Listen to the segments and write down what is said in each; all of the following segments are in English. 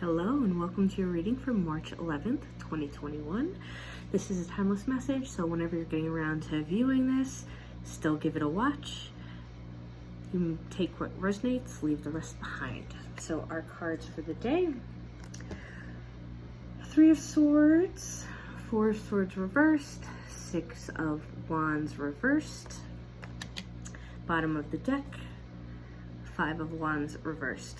Hello and welcome to your reading for March 11th, 2021. This is a timeless message, so whenever you're getting around to viewing this, still give it a watch. You take what resonates, leave the rest behind. So our cards for the day: Three of Swords, Four of Swords reversed, Six of Wands reversed, bottom of the deck, Five of Wands reversed.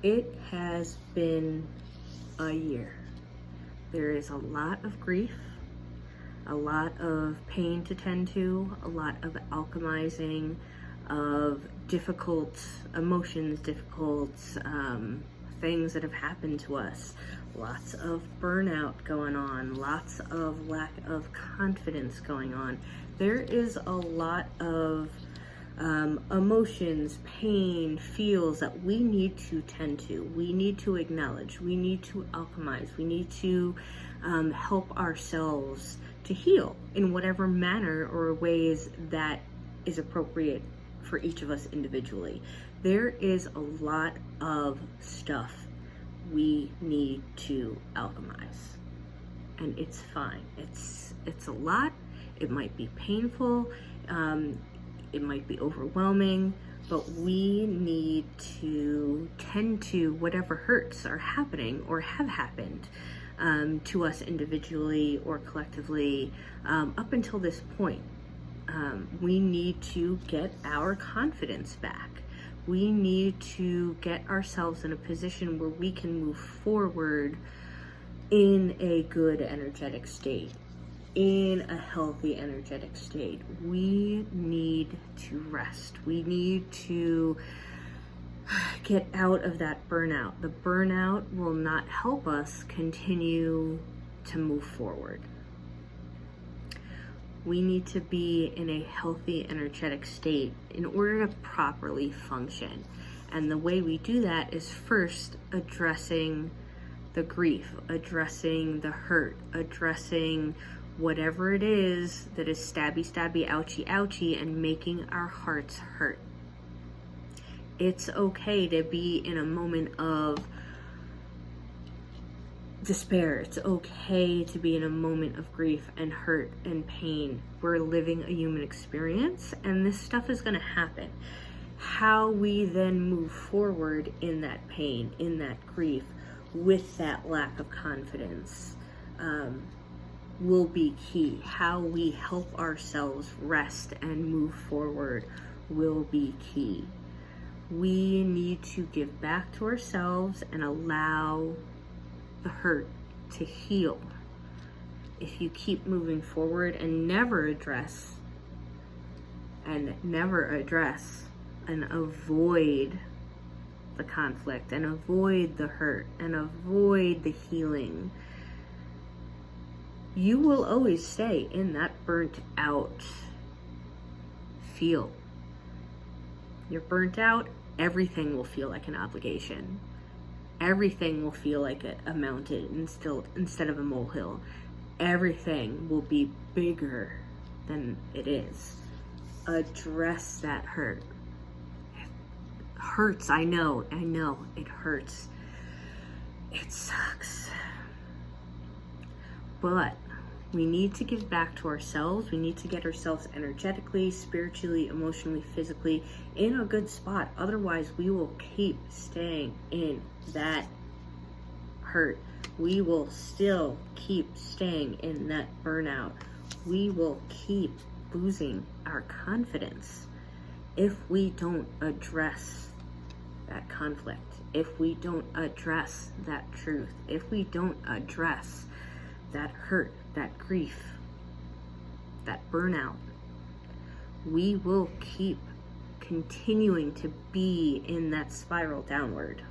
It has been a year. There is a lot of grief, a lot of pain to tend to, a lot of alchemizing, of difficult emotions, difficult things that have happened to us. Lots of burnout going on, lots of lack of confidence going on. There is a lot of emotions, pain, feels that we need to tend to, we need to acknowledge, we need to alchemize, we need to help ourselves to heal in whatever manner or ways that is appropriate for each of us individually. There is a lot of stuff we need to alchemize, and it's fine. It's a lot. It might be painful. It might be overwhelming, but we need to tend to whatever hurts are happening or have happened to us individually or collectively up until this point. We need to get our confidence back. We need to get ourselves in a position where we can move forward in a good energetic state, in a healthy energetic state. We need to rest. We need to get out of that burnout. The burnout will not help us continue to move forward. We need to be in a healthy energetic state in order to properly function. And the way we do that is first addressing the grief, addressing the hurt, addressing whatever it is that is stabby, ouchie, ouchie, and making our hearts hurt. It's okay to be in a moment of despair. It's okay to be in a moment of grief and hurt and pain. We're living a human experience, and this stuff is going to happen. How we then move forward in that pain, in that grief, with that lack of confidence, will be key. How we help ourselves rest and move forward will be key. We need to give back to ourselves and allow the hurt to heal. If you keep moving forward and never address and avoid the conflict and avoid the hurt and avoid the healing, you will always stay in that burnt out feel. You're burnt out, everything will feel like an obligation. Everything will feel like a mountain instead of a molehill. Everything will be bigger than it is. Address that hurt. It hurts, I know, it hurts. It sucks. But we need to give back to ourselves. We need to get ourselves energetically, spiritually, emotionally, physically in a good spot. Otherwise, we will keep staying in that hurt. We will still keep staying in that burnout. We will keep losing our confidence if we don't address that conflict, if we don't address that truth, if we don't address that hurt, that grief, that burnout. We will keep continuing to be in that spiral downward.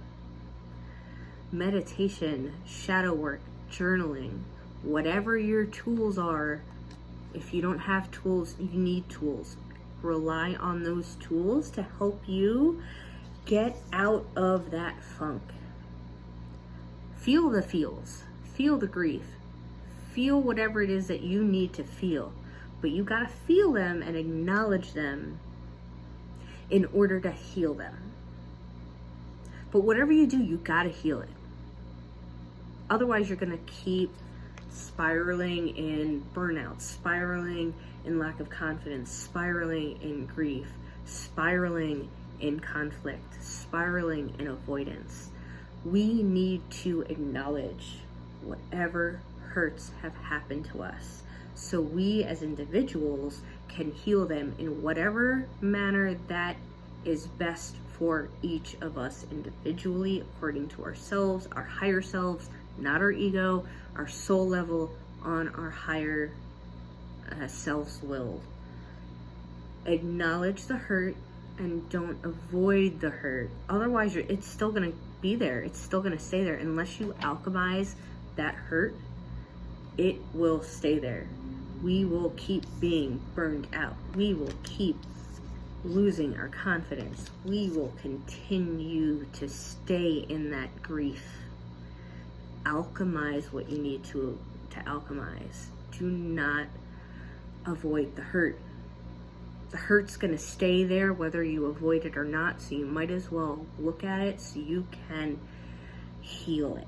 Meditation, shadow work, journaling, whatever your tools are, if you don't have tools, you need tools. Rely on those tools to help you get out of that funk. Feel the feels, feel the grief, feel whatever it is that you need to feel, but you gotta feel them and acknowledge them in order to heal them. But whatever you do, you gotta heal it. Otherwise, you're gonna keep spiraling in burnout, spiraling in lack of confidence, spiraling in grief, spiraling in conflict, spiraling in avoidance. We need to acknowledge whatever hurts have happened to us, so we as individuals can heal them in whatever manner that is best for each of us individually, according to ourselves, our higher selves, not our ego, our soul level, on our higher self's will. Acknowledge the hurt and don't avoid the hurt. Otherwise, it's still gonna be there. It's still gonna stay there. Unless you alchemize that hurt, it will stay there. We will keep being burned out. We will keep losing our confidence. We will continue to stay in that grief. Alchemize what you need to alchemize. Do not avoid the hurt. The hurt's going to stay there whether you avoid it or not, so you might as well look at it so you can heal it.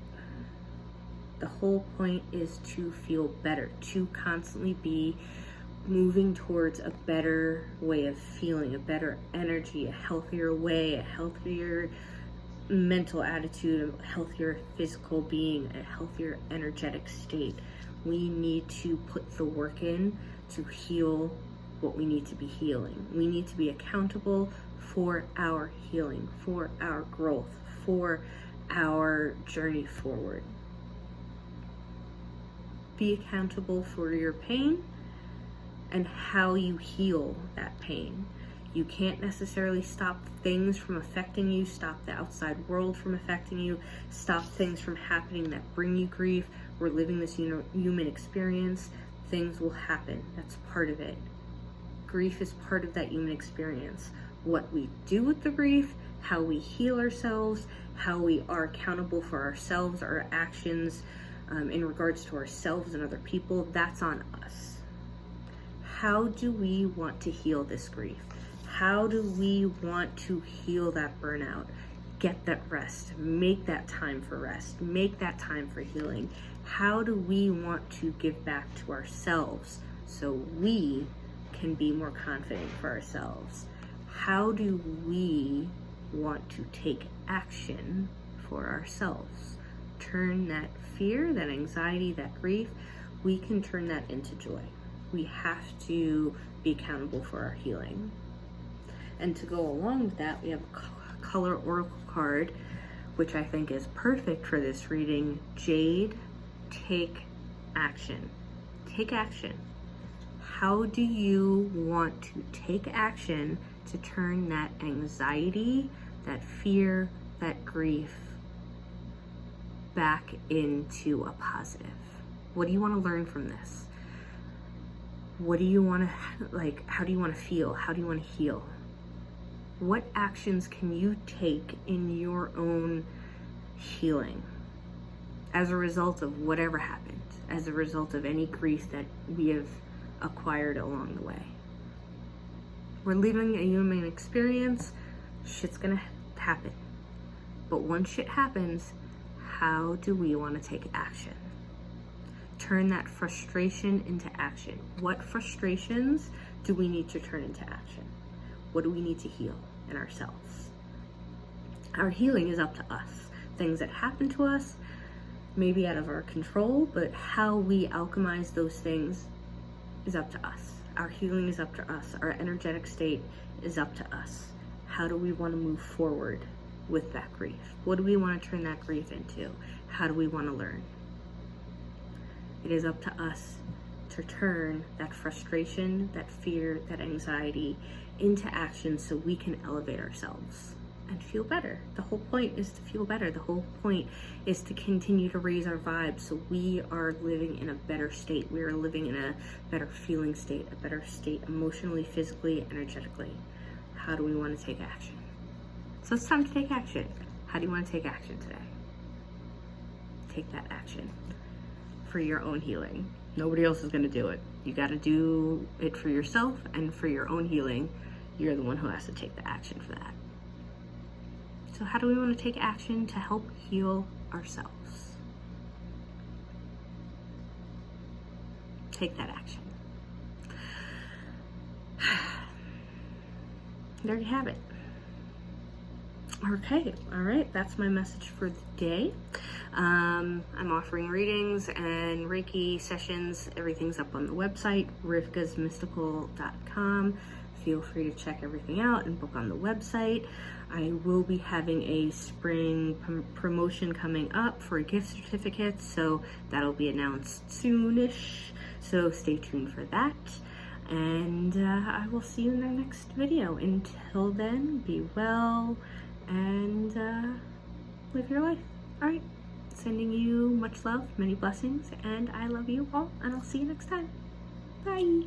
The whole point is to feel better, to constantly be moving towards a better way of feeling, a better energy, a healthier way, a healthier mental attitude, a healthier physical being, a healthier energetic state. We need to put the work in to heal what we need to be healing. We need to be accountable for our healing, for our growth, for our journey forward. Be accountable for your pain and how you heal that pain. You can't necessarily stop things from affecting you, stop the outside world from affecting you, stop things from happening that bring you grief. We're living this human experience. Things will happen. That's part of it. Grief is part of that human experience. What we do with the grief, how we heal ourselves, how we are accountable for ourselves, our actions in regards to ourselves and other people, that's on us. How do we want to heal this grief? How do we want to heal that burnout? Get that rest. Make that time for rest. Make that time for healing. How do we want to give back to ourselves so we can be more confident for ourselves? How do we want to take action for ourselves? Turn that fear, that anxiety, that grief, we can turn that into joy. We have to be accountable for our healing. And to go along with that, we have a color oracle card, which I think is perfect for this reading. Jade, take action. Take action. How do you want to take action to turn that anxiety, that fear, that grief back into a positive? What do you want to learn from this? What do you want to, how do you want to feel? How do you want to heal? What actions can you take in your own healing as a result of whatever happened, as a result of any grief that we have acquired along the way? We're living a human experience. Shit's gonna happen. But once shit happens, how do we want to take action? Turn that frustration into action. What frustrations do we need to turn into action? What do we need to heal in ourselves? Our healing is up to us. Things that happen to us may be out of our control, but how we alchemize those things is up to us. Our healing is up to us. Our energetic state is up to us. How do we want to move forward with that grief? What do we want to turn that grief into? How do we want to learn? It is up to us to turn that frustration, that fear, that anxiety into action so we can elevate ourselves and feel better. The whole point is to feel better. The whole point is to continue to raise our vibes so we are living in a better state. We are living in a better feeling state, a better state emotionally, physically, energetically. How do we want to take action? So it's time to take action. How do you want to take action today? Take that action for your own healing. Nobody else is going to do it. You got to do it for yourself and for your own healing. You're the one who has to take the action for that. So So how do we want to take action to help heal ourselves? Take that action. There you have it. Okay, all right, that's my message for the day. I'm offering readings and Reiki sessions. Everything's up on the website, rivkasmystical.com. Feel free to check everything out and book on the website. I will be having a spring promotion coming up for gift certificates, so that'll be announced soonish. So stay tuned for that. And I will see you in the next video. Until then, be well and live your life. All right, sending you much love, many blessings, and I love you all, and I'll see you next time. Bye.